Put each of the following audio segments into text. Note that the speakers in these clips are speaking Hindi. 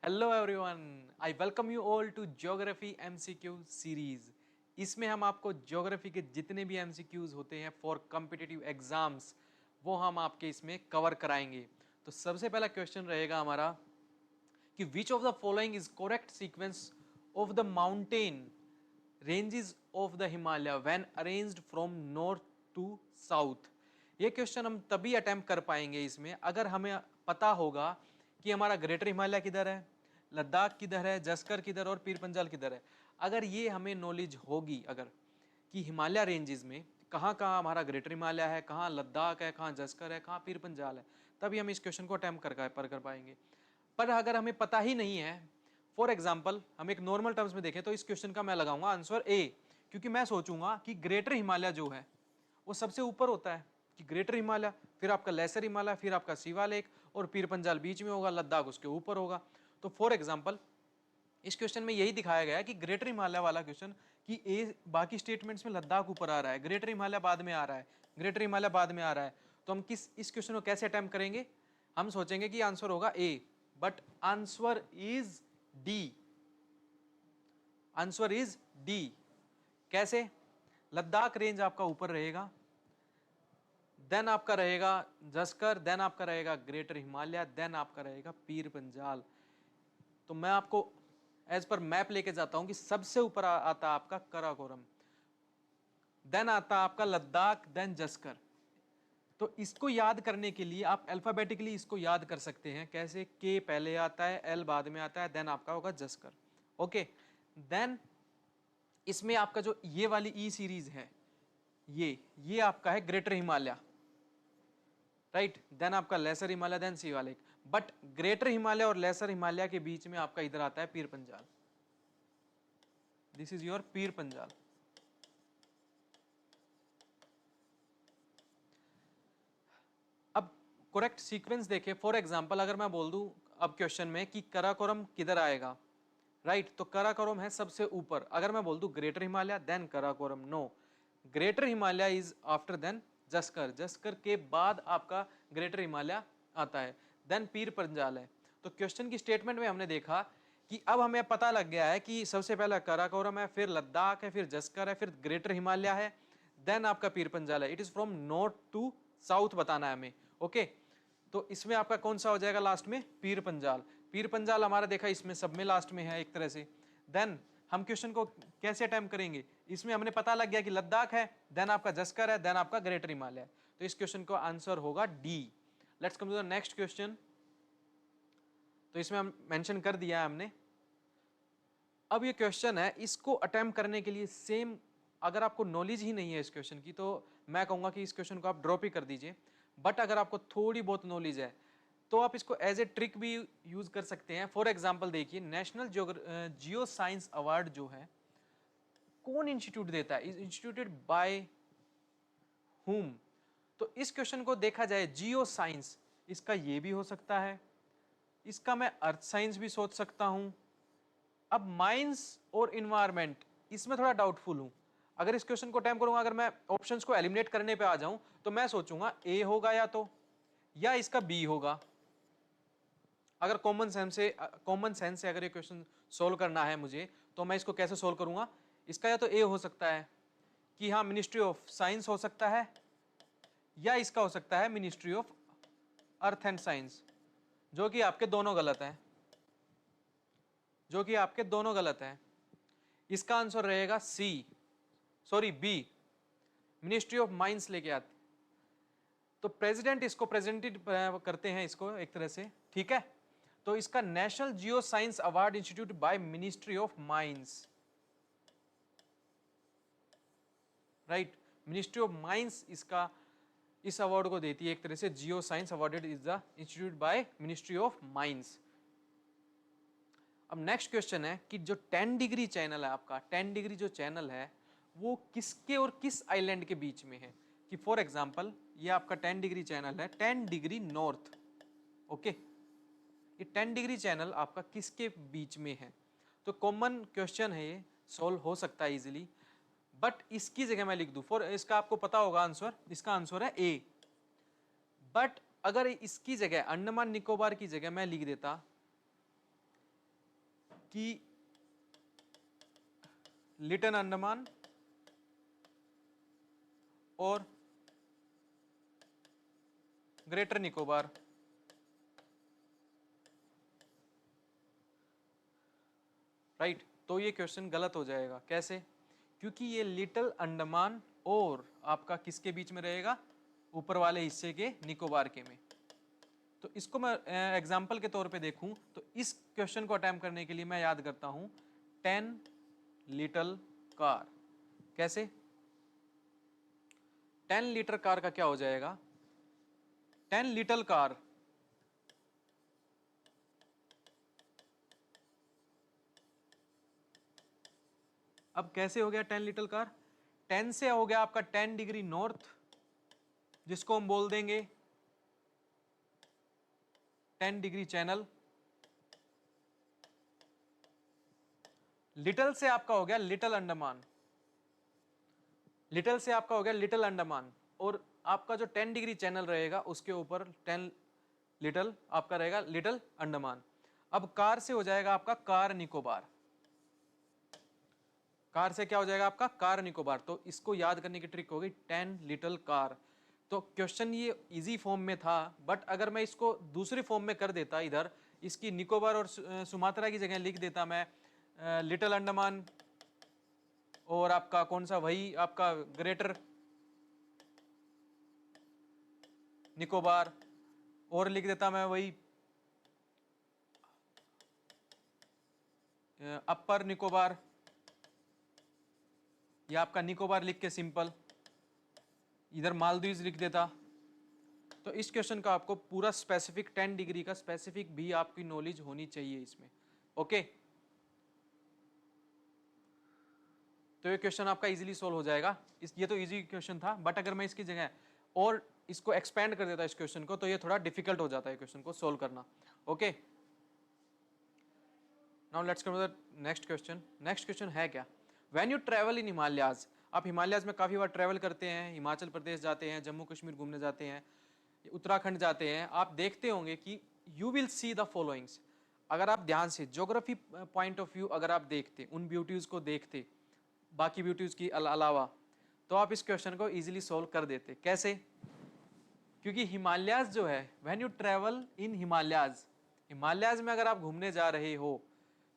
Hello everyone, I welcome you all to geography MCQ series. इसमें हम आपको ज्योग्राफी के जितने भी एमसीक्यूज होते हैं फॉर कॉम्पिटिटिव एग्जाम्स वो हम आपके इसमें कवर कराएंगे। तो सबसे पहला क्वेश्चन रहेगा हमारा कि which of the following is correct sequence of the mountain ranges of the Himalaya when arranged from north to south. ये क्वेश्चन हम तभी अटेम्प्ट कर पाएंगे इसमें अगर हमें पता होगा कि हमारा ग्रेटर हिमालय किधर है, लद्दाख किधर है, जस्कर किधर और पीर पंजाल किधर है। अगर ये हमें नॉलेज होगी अगर कि हिमालय रेंजेस में कहाँ कहाँ हमारा ग्रेटर हिमालय है, कहाँ लद्दाख है, कहाँ जस्कर है, कहाँ पीर पंजाल है, तभी हम इस क्वेश्चन को अटेम्प्ट कर पाएंगे। पर अगर हमें पता ही नहीं है, फॉर एग्जाम्पल हम एक नॉर्मल टर्म्स में देखें तो इस क्वेश्चन का मैं लगाऊंगा आंसर ए, क्योंकि मैं सोचूंगा कि ग्रेटर हिमालय जो है वो सबसे ऊपर होता है कि ग्रेटर हिमालय, फिर आपका लेसर हिमालय, फिर आपका सिवा लेक और पीर पंजाल बीच में होगा, लद्दाख उसके ऊपर होगा। तो फॉर एग्जाम्पल इस क्वेश्चन में यही दिखाया गया है कि ग्रेटर हिमालय वाला क्वेश्चन कि ए बाकी स्टेटमेंट्स में लद्दाख ऊपर आ रहा है, ग्रेटर हिमालय बाद में आ रहा है, ग्रेटर हिमालय बाद में आ रहा है। तो हम किस इस क्वेश्चन को कैसे अटेम्प्ट करेंगे? हम सोचेंगे कि आंसर होगा A, but answer is D. Answer is D. कैसे? लद्दाख रेंज आपका ऊपर रहेगा, देन आपका रहेगा जस्कर, देन आपका रहेगा ग्रेटर हिमालय, देन आपका रहेगा पीर पंजाल। तो मैं आपको एज पर मैप लेके जाता हूं कि सबसे ऊपर आता आपका कराकोरम, देन आता आपका लद्दाख, देन जस्कर। तो इसको याद करने के लिए आप अल्फाबेटिकली इसको याद कर सकते हैं। कैसे? के पहले आता है, एल बाद में आता है, देन आपका होगा जस्कर। ओके, देन इसमें आपका जो ये वाली ई सीरीज है, ये आपका है ग्रेटर हिमालय, राइट। देन आपका lesser Himalaya, then Shivalik. But greater Himalaya और लेसर हिमालय के बीच में आपका इधर आता है Pir Panjal. This is your Pir Panjal. अब करेक्ट सीक्वेंस देखें। फॉर एग्जांपल अगर मैं बोल दूं अब क्वेश्चन में कि कराकोरम किधर आएगा, राइट, तो कराकोरम है सबसे ऊपर। अगर मैं बोल दूं greater Himalaya then Karakoram, no, greater Himalaya is after then Zanskar, Zanskar के बाद आपका ग्रेटर हिमालय आता है, देन पीर पंजाल है। तो क्वेश्चन की स्टेटमेंट में हमने देखा कि अब हमें पता लग गया है कि सबसे पहला कराकोरम है, फिर लद्दाख है, फिर जस्कर है, फिर ग्रेटर हिमालय है, देन आपका पीर पंजाल है। It is from north to south बताना है हमें। ओके, तो इसमें आपका कौन सा हो जाएगा लास्ट में? पीर पंजाल। पीर पंजाल हमारा देखा इसमें सब में लास्ट में है एक तरह से। देन हम क्वेश्चन को कैसे अटेम्प्ट करेंगे? इसमें हमने पता लग गया कि लद्दाख है, देन आपका जस्कर है, देन आपका ग्रेटर हिमालय है। तो इस क्वेश्चन का आंसर होगा D. Let's come to the next question. तो इसमें हम मेंशन कर दिया है हमने। अब ये क्वेश्चन है, इसको अटेम्प्ट करने के लिए सेम, अगर आपको नॉलेज ही नहीं है इस क्वेश्चन की तो मैं कहूंगा कि इस क्वेश्चन को आप ड्रॉप ही कर दीजिए। बट अगर आपको थोड़ी बहुत नॉलेज है तो आप इसको एज ए ट्रिक भी यूज कर सकते हैं। फॉर एग्जाम्पल देखिए, नेशनल जियो साइंस अवार्ड जो है कौन इंस्टीट्यूट देता है? Is instituted by whom? तो इस क्वेश्चन को देखा जाए जियो साइंस, इसका ये भी हो सकता है, इसका मैं अर्थ साइंस भी सोच सकता हूं। अब माइंस और इन्वायरमेंट, इसमें थोड़ा डाउटफुल हूं। अगर इस क्वेश्चन को अटेम्प्ट करूंगा, अगर मैं ऑप्शंस को एलिमिनेट करने पे आ जाऊं तो मैं सोचूंगा ए होगा या इसका बी होगा। अगर कॉमन सेंस से अगर ये क्वेश्चन सोल्व करना है मुझे तो मैं इसको कैसे सोल्व करूंगा? इसका या तो ए हो सकता है कि हाँ मिनिस्ट्री ऑफ साइंस हो सकता है, या इसका हो सकता है ministry of earth and science, जो कि आपके दोनों गलत हैं, जो कि आपके दोनों गलत हैं। इसका आंसर रहेगा बी, मिनिस्ट्री ऑफ माइंस लेके आते। तो प्रेसिडेंट इसको प्रेजेंटेड करते हैं इसको एक तरह से, ठीक है। तो इसका national geo science award institute by ministry of mines, right. Ministry of mines इसका इस अवार्ड को देती है एक तरह से। Geo science awarded is the institute by ministry of mines. अब नेक्स्ट क्वेश्चन है कि जो 10 डिग्री चैनल है आपका, 10 डिग्री जो चैनल है वो किसके और किस आइलैंड के बीच में है? कि फॉर एग्जांपल ये आपका 10 डिग्री चैनल है, 10 डिग्री नॉर्थ। ओके, ये 10 डिग्री चैनल आपका किसके बीच में है? तो कॉमन क्वेश्चन है, ये सॉल्व हो सकता है इजीली। बट इसकी जगह मैं लिख दूं, फॉर इसका आपको पता होगा आंसर, इसका आंसर है ए। बट अगर इसकी जगह अंडमान निकोबार की जगह मैं लिख देता कि लिटिल अंडमान और ग्रेटर निकोबार राइट तो ये क्वेश्चन गलत हो जाएगा। कैसे? क्योंकि ये लिटिल अंडमान और आपका किसके बीच में रहेगा? ऊपर वाले हिस्से के निकोबार के में। तो इसको मैं एग्जाम्पल के तौर पे देखूं तो इस क्वेश्चन को अटेम्प्ट करने के लिए मैं याद करता हूं 10 लिटिल कार। कैसे? 10 लीटर कार का क्या हो जाएगा? 10 लिटिल कार अब कैसे हो गया 10 लिटिल कार? 10 से हो गया आपका 10 डिग्री नॉर्थ, जिसको हम बोल देंगे 10 डिग्री चैनल। लिटिल से आपका हो गया लिटिल अंडमान, लिटिल से आपका हो गया लिटिल अंडमान, और आपका जो 10 डिग्री चैनल रहेगा उसके ऊपर 10 लिटिल आपका रहेगा लिटिल अंडमान। अब कार से हो जाएगा आपका कार निकोबार, कार से क्या हो जाएगा आपका? कार निकोबार। तो इसको याद करने की ट्रिक होगी 10 लिटिल कार। तो क्वेश्चन ये इजी फॉर्म में था, बट अगर मैं इसको दूसरी फॉर्म में कर देता, इधर इसकी निकोबार और सुमात्रा की जगह लिख देता मैं लिटिल अंडमान और आपका कौन सा, वही आपका ग्रेटर निकोबार, और लिख देता मैं वही अपर निकोबार, या आपका निकोबार लिख के सिंपल इधर मालदीव्स लिख देता। तो इस क्वेश्चन का आपको पूरा स्पेसिफिक 10 डिग्री का स्पेसिफिक भी आपकी नॉलेज होनी चाहिए इसमें। ओके, तो ये क्वेश्चन आपका इजीली सोल्व हो जाएगा। ये तो इजी क्वेश्चन था, बट अगर मैं इसकी जगह और इसको एक्सपेंड कर देता इस क्वेश्चन को, तो ये थोड़ा डिफिकल्ट हो जाता है क्वेश्चन को सोल्व करना। Okay, now let's come to the next question. Next question है क्या? When you travel in Himalayas, आप हिमालयाज में काफी बार ट्रैवल करते हैं, हिमाचल प्रदेश जाते हैं, जम्मू कश्मीर घूमने जाते हैं, उत्तराखंड जाते हैं, आप देखते होंगे कि you will see the followings. अगर आप ध्यान से ज्योग्राफी पॉइंट ऑफ व्यू अगर आप देखते, उन ब्यूटीज को देखते बाकी ब्यूटीज की अलावा, तो आप इस क्वेश्चन को इजीली सोल्व कर देते। कैसे? क्योंकि हिमालयाज जो है, when you travel in Himalayas, Himalayas में अगर आप घूमने जा रहे हो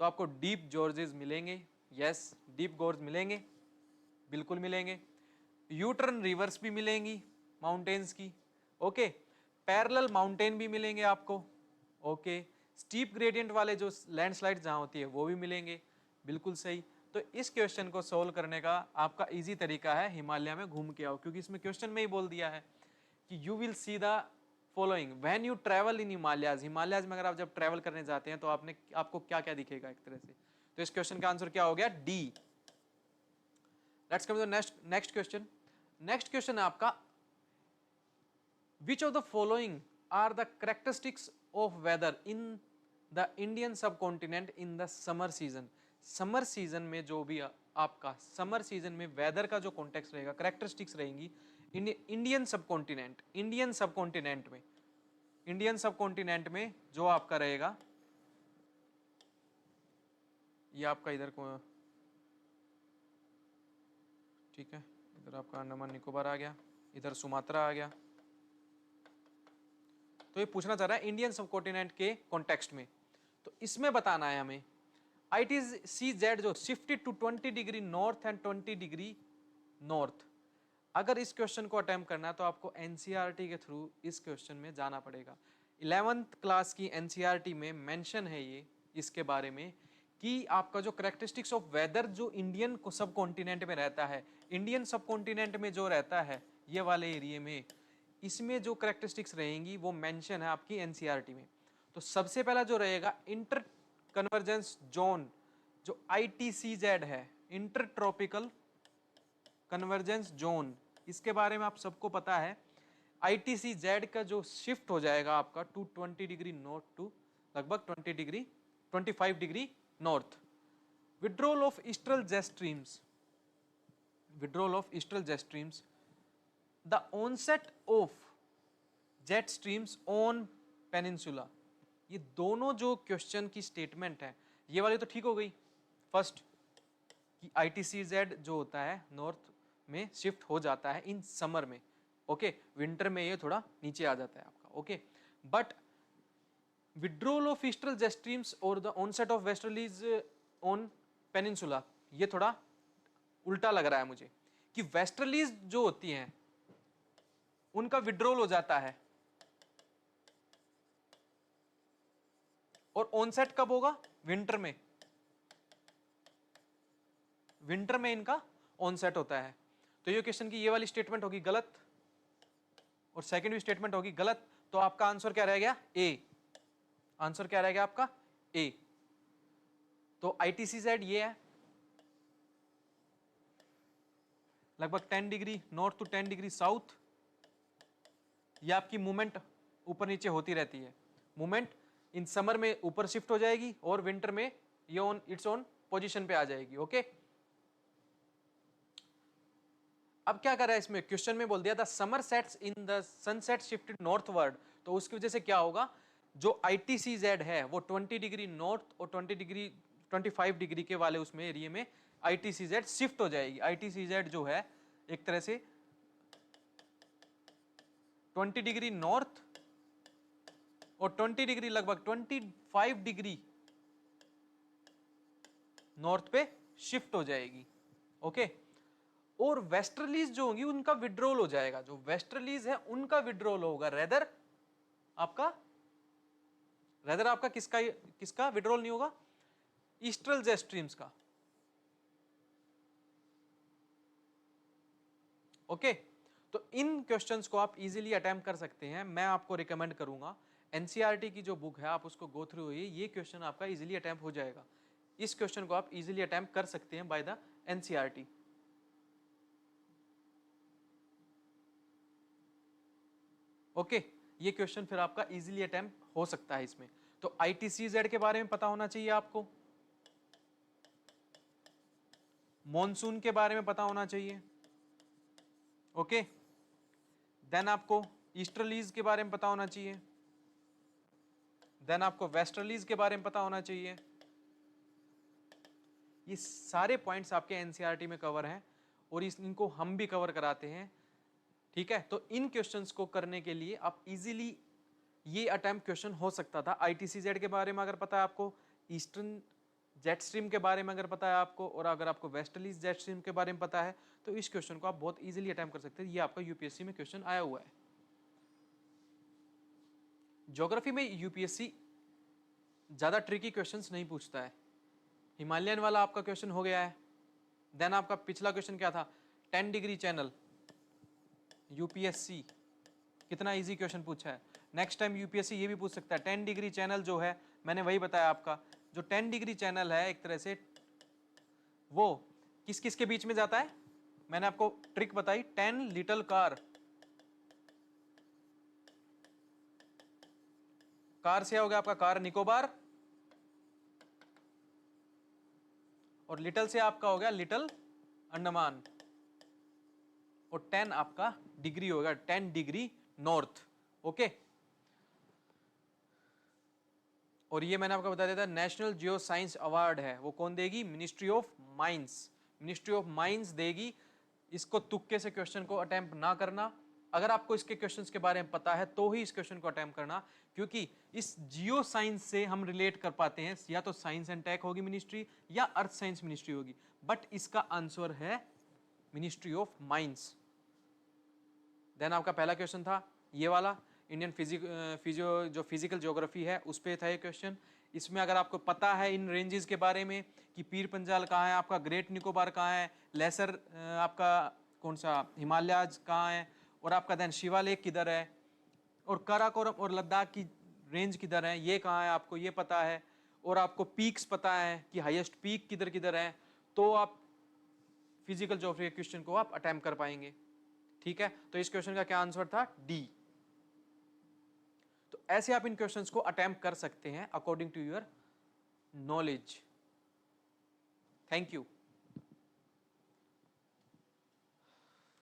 तो आपको डीप जॉर्जेस मिलेंगे। यस, डीप गोर्ज मिलेंगे, बिल्कुल मिलेंगे। यूटर्न रिवर्स भी मिलेंगी माउंटेन्स की। ओके, पैरेलल माउंटेन भी मिलेंगे आपको। ओके, स्टीप ग्रेडियंट वाले जो लैंडस्लाइड जहां होती है वो भी मिलेंगे। बिल्कुल सही। तो इस क्वेश्चन को सोल्व करने का आपका इजी तरीका है हिमालय में घूम के आओ, क्योंकि इसमें क्वेश्चन में ही बोल दिया है कि you will see the following when you travel in Himalayas. Himalayas में अगर आप जब ट्रैवल करने जाते हैं तो आपको क्या क्या दिखेगा एक तरह से। तो इस क्वेश्चन का आंसर क्या हो गया? D. Let's come to next question. Next question है आपका, which of the following are the characteristics of weather in the Indian subcontinent in the summer season? Summer season में जो भी आपका समर सीजन में वेदर का जो कॉन्टेक्स्ट रहेगा, करेक्टरिस्टिक्स रहेंगी इंडियन सबकॉन्टिनेंट, इंडियन सबकॉन्टिनेंट में जो आपका रहेगा, ये आपका इधर को, ठीक है, इधर आपका अंडमान निकोबार आ गया, इधर सुमात्रा आ गया। तो ये पूछना चाह रहा है इंडियन सबकॉन्टिनेंट के कॉन्टेक्स्ट में। तो इसमें बताना है हमें ITCZ जो shifted to 20 degree north and 20 degree north. अगर इस क्वेश्चन को अटेम्प्ट करना है तो आपको NCERT के थ्रू इस क्वेश्चन में जाना पड़ेगा। 11th क्लास की NCERT में मेंशन है ये इसके बारे में कि आपका जो करेक्टरिस्टिक्स ऑफ वेदर जो इंडियन सब कॉन्टिनेंट में रहता है, इंडियन सब कॉन्टिनेंट में जो रहता है ये वाले एरिया में, इसमें जो करेक्टरिस्टिक्स रहेंगी वो मेंशन है आपकी NCERT में। तो सबसे पहला जो रहेगा इंटर कन्वर्जेंस जोन, जो ITCZ है, इंटर ट्रॉपिकल कन्वर्जेंस जोन, इसके बारे में आप सबको पता है। ITCZ का जो शिफ्ट हो जाएगा आपका टू 20 डिग्री नॉर्थ टू लगभग 25 degree north. Withdrawal of eastern jet streams, the onset of jet streams on peninsula. ये दोनों जो क्वेश्चन की स्टेटमेंट है, ये वाली तो ठीक हो गई फर्स्ट कि ITCZ जो होता है नॉर्थ में शिफ्ट हो जाता है इन समर में, ओके विंटर में ये थोड़ा नीचे आ जाता है आपका, okay but withdrawal of eastern jet streams और the onset of westerlies on peninsula, ये थोड़ा उल्टा लग रहा है मुझे कि वेस्टर्लीज जो होती हैं उनका विड्रॉल हो जाता है और ऑनसेट कब होगा, विंटर में, विंटर में इनका ऑनसेट होता है। तो ये क्वेश्चन की ये वाली स्टेटमेंट होगी गलत और सेकंड भी स्टेटमेंट होगी गलत, तो आपका आंसर क्या रह गया, ए। आंसर क्या रह गया आपका, ए। तो ITCZ ये है लगभग 10 degree north to 10 degree south, ये आपकी मूवमेंट ऊपर नीचे होती रहती है, मूवमेंट इन समर में ऊपर शिफ्ट हो जाएगी और विंटर में ये ऑन इट्स ऑन पोजीशन पे आ जाएगी, ओके। अब क्या कर रहा है इसमें, क्वेश्चन में बोल दिया था summer sets in the sunset shifted northward, तो उसकी वजह से क्या होगा, जो ITCZ है वो 20 डिग्री नॉर्थ और 25 डिग्री के वाले उसमें एरिया में ITCZ शिफ्ट हो जाएगी। ITCZ जो है एक तरह से 20 डिग्री नॉर्थ और 20 डिग्री लगभग 25 डिग्री नॉर्थ पे शिफ्ट हो जाएगी, ओके। और वेस्टर्लीज जो होंगी उनका विड्रॉल हो जाएगा, जो वेस्टर्लीज है उनका विड्रॉल होगा, रेदर आपका किसका विड्रॉल नहीं होगा, ईस्टर्न जेट स्ट्रीम्स का, ओके। तो इन क्वेश्चंस को आप इजीली अटेम्प्ट कर सकते हैं, मैं आपको रिकमेंड करूंगा NCERT की जो बुक है आप उसको गो थ्रू होइए, ये क्वेश्चन आपका इजीली अटेम्प्ट हो जाएगा, इस क्वेश्चन को आप इजीली अटेम्प्ट कर सकते हैं बाय द NCERT, ओके। ये क्वेश्चन फिर आपका इजीली अटेम्प्ट हो सकता है इसमें। तो ITCZ के बारे में पता होना चाहिए आपको, मॉनसून के बारे में पता होना चाहिए, ओके। देन आपको ईस्टर्लीज के बारे में पता होना चाहिए, देन आपको वेस्टर्लीज के बारे में पता होना चाहिए। ये सारे पॉइंट्स आपके NCERT में कवर हैं और इनको हम भी कवर कराते हैं, ठीक है। तो इन क्वेश्चंस को करने के लिए आप इजीली ये अटेम्प्ट क्वेश्चन हो सकता था। ITCZ के बारे में अगर पता है आपको, ईस्टर्न जेट स्ट्रीम के बारे में अगर पता है आपको, और अगर आपको वेस्टर्लीज जेट स्ट्रीम के बारे में पता है, तो इस क्वेश्चन को आप बहुत इजीली अटेम्प्ट कर सकते हैं। ये आपका UPSC में क्वेश्चन आया हुआ है। ज्योग्राफी में UPSC ज्यादा ट्रिकी क्वेश्चंस नहीं पूछता है, हिमालयन वाला आपका क्वेश्चन हो गया है। देन आपका पिछला क्वेश्चन क्या था, 10 डिग्री चैनल, UPSC कितना इजी क्वेश्चन पूछा है। नेक्स्ट टाइम UPSC ये भी पूछ सकता है 10 डिग्री चैनल जो है, मैंने वही बताया आपका, जो 10 डिग्री चैनल है एक तरह से वो किस किस के बीच में जाता है, मैंने आपको ट्रिक बताई, 10 लिटिल कार, कार से हो गया आपका कार निकोबार, और लिटिल से आपका हो गया लिटिल अंडमान, और 10 आपका डिग्री होगा 10 डिग्री नॉर्थ, ओके। और ये मैंने आपको बता दिया था, नेशनल जियो साइंस अवार्ड है वो कौन देगी, ministry of mines, ministry of mines देगी। इसको तुक्के से क्वेश्चन को अटेम्प्ट ना करना, अगर आपको इसके क्वेश्चंस के बारे में पता है तो ही इस क्वेश्चन को अटेम्प्ट करना, क्योंकि इस जियो साइंस से हम रिलेट कर पाते हैं, या तो साइंस एंड टेक होगी मिनिस्ट्री या अर्थ साइंस मिनिस्ट्री होगी, बट इसका आंसर है मिनिस्ट्री ऑफ माइंस। देन आपका पहला क्वेश्चन था ये वाला, इंडियन फिजिकल ज्योग्राफी है उस पर था ये क्वेश्चन। इसमें अगर आपको पता है इन रेंजेस के बारे में कि पीर पंजाल कहाँ है आपका, ग्रेट निकोबार कहाँ है, लेसर आपका कौन सा हिमालयाज कहाँ है, और आपका देन शिवा लेक किधर है, और काराकोरम और लद्दाख की रेंज किधर है, ये कहाँ है आपको ये पता है, और आपको पीक्स पता है कि हाईएस्ट पीक किधर किधर है, तो आप फिजिकल ज्योग्राफी क्वेश्चन को आप अटेम्प्ट कर पाएंगे, ठीक है। तो इस क्वेश्चन का क्या आंसर था, डी। तो ऐसे आप इन क्वेश्चंस को अटेम्प्ट कर सकते हैं according to your knowledge. Thank you.